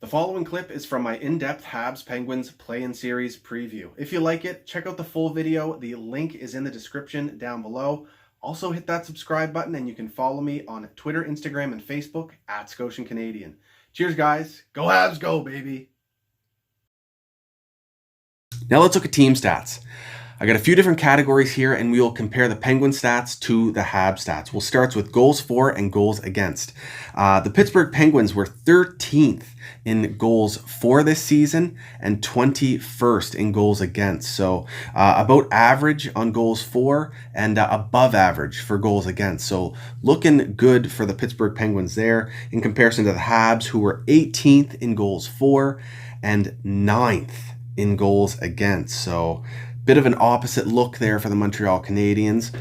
The following clip is from my in-depth Habs Penguins play-in series preview. If you like it, check out the full video. The link is in the description down below. Also hit that subscribe button and you can follow me on Twitter, Instagram, and Facebook at Scotian Canadian. Cheers, guys. Go Habs, go, baby. Now let's look at team stats. I got a few different categories here and we will compare the Penguin stats to the Habs stats. We'll start with goals for and goals against. The Pittsburgh Penguins were 13th in goals for this season and 21st in goals against. So about average on goals for and above average for goals against. So looking good for the Pittsburgh Penguins there in comparison to the Habs, who were 18th in goals for and 9th in goals against. So bit of an opposite look there for the Montreal Canadiens.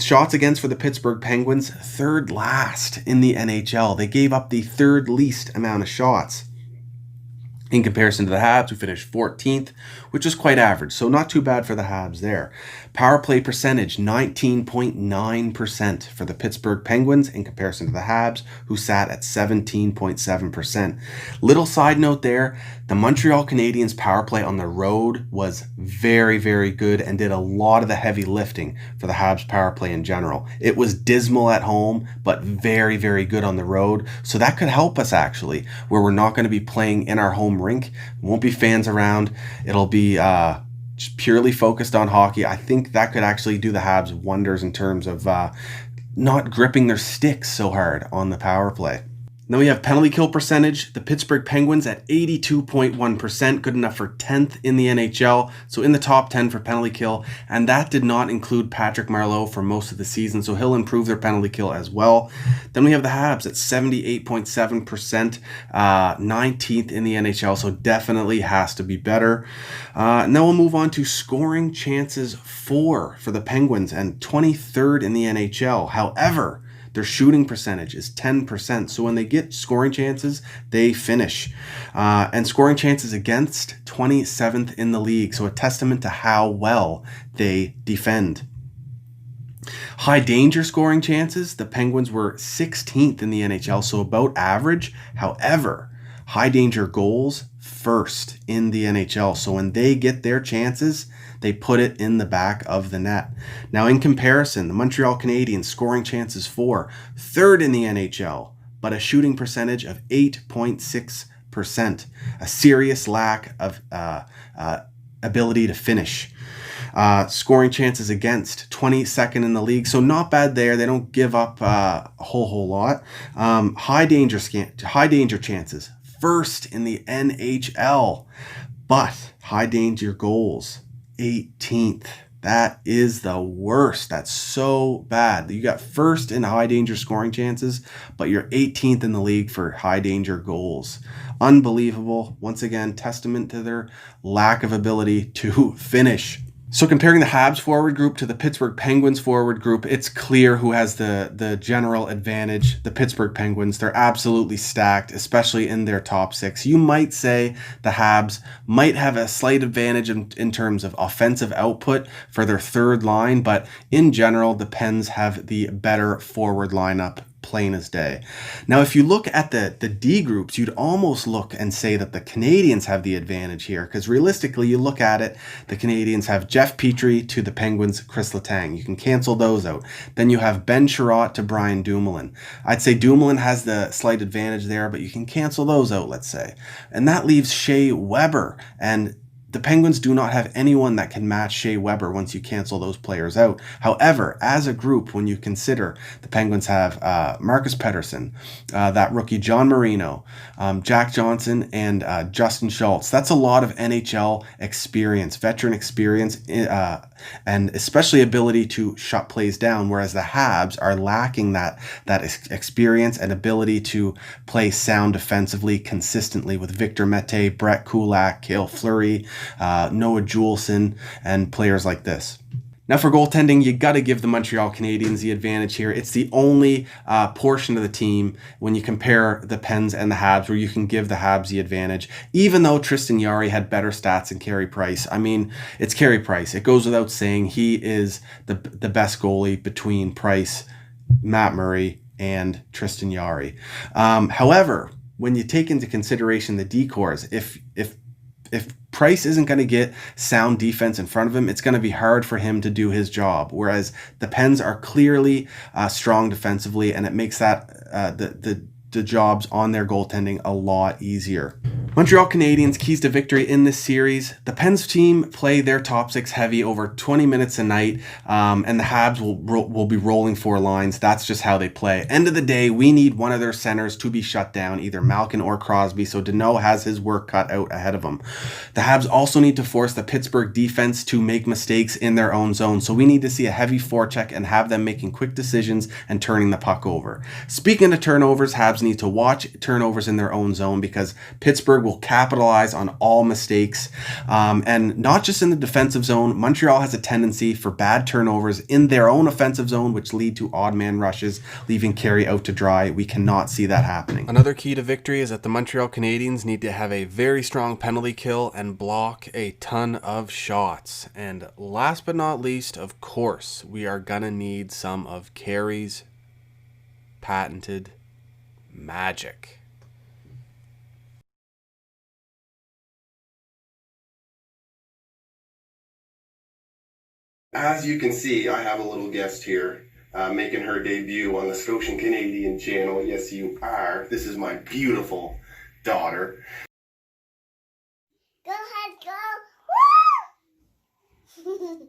Shots against for the Pittsburgh Penguins, third last in the NHL. They gave up the third least amount of shots. In comparison to the Habs, who finished 14th, which is quite average, so not too bad for the Habs there. Power play percentage, 19.9% for the Pittsburgh Penguins in comparison to the Habs, who sat at 17.7%. Little side note there, the Montreal Canadiens power play on the road was very, very good and did a lot of the heavy lifting for the Habs power play in general. It was dismal at home, but very, very good on the road, so that could help us actually, where we're not going to be playing in our home rink. Won't be fans around. It'll be just purely focused on hockey. I think that could actually do the Habs wonders in terms of not gripping their sticks so hard on the power play. Then we have penalty kill percentage. The Pittsburgh Penguins at 82.1%, good enough for 10th in the NHL, so in the top 10 for penalty kill, and that did not include Patrick Marleau for most of the season, so he'll improve their penalty kill as well. Then we have the Habs at 78.7%, 19th in the NHL, so definitely has to be better. Now we'll move on to scoring chances for the Penguins, and 23rd in the NHL. However, their shooting percentage is 10%. So when they get scoring chances, they finish. And scoring chances against, 27th in the league. So a testament to how well they defend. High danger scoring chances, the Penguins were 16th in the NHL, so about average. However, high danger goals, first in the NHL. So when they get their chances, they put it in the back of the net. Now in comparison, the Montreal Canadiens scoring chances for, third in the NHL, but a shooting percentage of 8.6%. A serious lack of ability to finish. Scoring chances against, 22nd in the league, so not bad there. They don't give up a whole lot. High danger chances, first in the NHL, but high danger goals, 18th. That is the worst. That's so bad. You got first in high danger scoring chances, but you're 18th in the league for high danger goals. Unbelievable. Once again, testament to their lack of ability to finish. So comparing the Habs forward group to the Pittsburgh Penguins forward group, it's clear who has the general advantage. The Pittsburgh Penguins, they're absolutely stacked, especially in their top six. You might say the Habs might have a slight advantage in terms of offensive output for their third line, but in general, the Pens have the better forward lineup, plain as day. Now, if you look at the D groups, you'd almost look and say that the Canadiens have the advantage here, because realistically, you look at it, the Canadiens have Jeff Petrie to the Penguins' Chris Letang. You can cancel those out. Then you have Ben Sherratt to Brian Dumoulin. I'd say Dumoulin has the slight advantage there, but you can cancel those out, let's say. And that leaves Shea Weber, and the Penguins do not have anyone that can match Shea Weber once you cancel those players out. However, as a group, when you consider the Penguins have Marcus Pettersson, that rookie John Marino, Jack Johnson, and Justin Schultz, that's a lot of NHL experience, veteran experience, and especially ability to shut plays down, whereas the Habs are lacking that experience and ability to play sound defensively consistently with Victor Mete, Brett Kulak, Cale Fleury, Noah Juleson, and players like this. Now for goaltending, you got to give the Montreal Canadiens the advantage here. It's the only portion of the team when you compare the Pens and the Habs where you can give the Habs the advantage, even though Tristan Jarry had better stats than Carey Price. I mean, it's Carey Price. It goes without saying he is the best goalie between Price, Matt Murray, and Tristan Jarry. However, when you take into consideration the decors, if Price isn't going to get sound defense in front of him, it's going to be hard for him to do his job. Whereas the Pens are clearly strong defensively, and it makes that the jobs on their goaltending a lot easier. Montreal Canadiens keys to victory in this series. The Pens team play their top six heavy over 20 minutes a night, and the Habs will be rolling four lines. That's just how they play. End of the day, we need one of their centers to be shut down, either Malkin or Crosby, so Deneau has his work cut out ahead of him. The Habs also need to force the Pittsburgh defense to make mistakes in their own zone, so we need to see a heavy forecheck and have them making quick decisions and turning the puck over. Speaking of turnovers, Habs need to watch turnovers in their own zone because Pittsburgh will capitalize on all mistakes, and not just in the defensive zone. Montreal has a tendency for bad turnovers in their own offensive zone, which lead to odd man rushes, leaving Carey out to dry. We cannot see that happening. Another key to victory is that the Montreal Canadiens need to have a very strong penalty kill and block a ton of shots. And last but not least, of course, we are gonna need some of Carey's patented magic. As you can see, I have a little guest here making her debut on the Scotian Canadian channel. Yes, you are. This is my beautiful daughter. Go ahead, go. Woo!